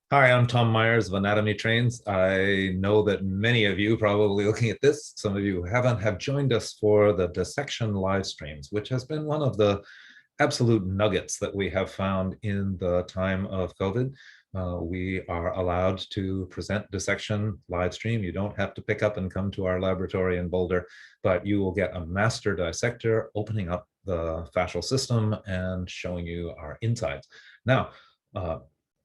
Hi, I'm Tom Myers of Anatomy Trains. I know that many of you probably looking at this, some of you who haven't, have joined us for the Dissection live streams, which has been one of the absolute nuggets that we have found in the time of COVID. We are allowed to present dissection live stream. You don't have to pick up and come to our laboratory in Boulder, but you will get a master dissector opening up the fascial system and showing you our insides. Now,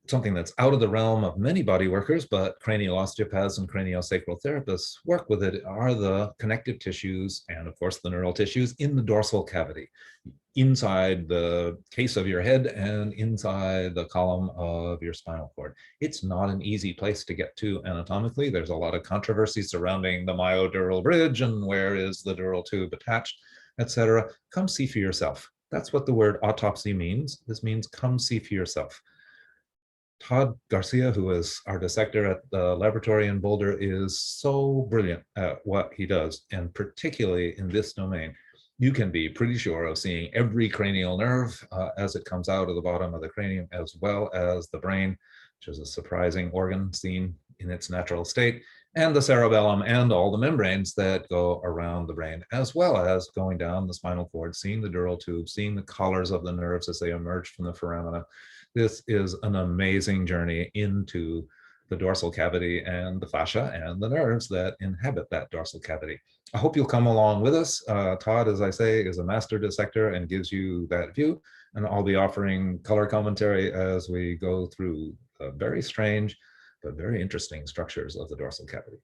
something that's out of the realm of many body workers, but cranial osteopaths and craniosacral therapists work with it, are the connective tissues and, of course, the neural tissues in the dorsal cavity, inside the case of your head and inside the column of your spinal cord. It's not an easy place to get to anatomically. There's a lot of controversy surrounding the myodural bridge and where is the dural tube attached, etc. Come see for yourself. That's what the word autopsy means. This means come see for yourself. Todd Garcia, who is our dissector at the laboratory in Boulder, is so brilliant at what he does, and particularly in this domain. You can be pretty sure of seeing every cranial nerve as it comes out of the bottom of the cranium, as well as the brain, which is a surprising organ seen in its natural state, and the cerebellum and all the membranes that go around the brain, as well as going down the spinal cord, seeing the dural tube, seeing the collars of the nerves as they emerge from the foramina. This is an amazing journey into the dorsal cavity and the fascia and the nerves that inhabit that dorsal cavity. I hope you'll come along with us. Todd, as I say, is a master dissector and gives you that view. And I'll be offering color commentary as we go through the very strange but very interesting structures of the dorsal cavity.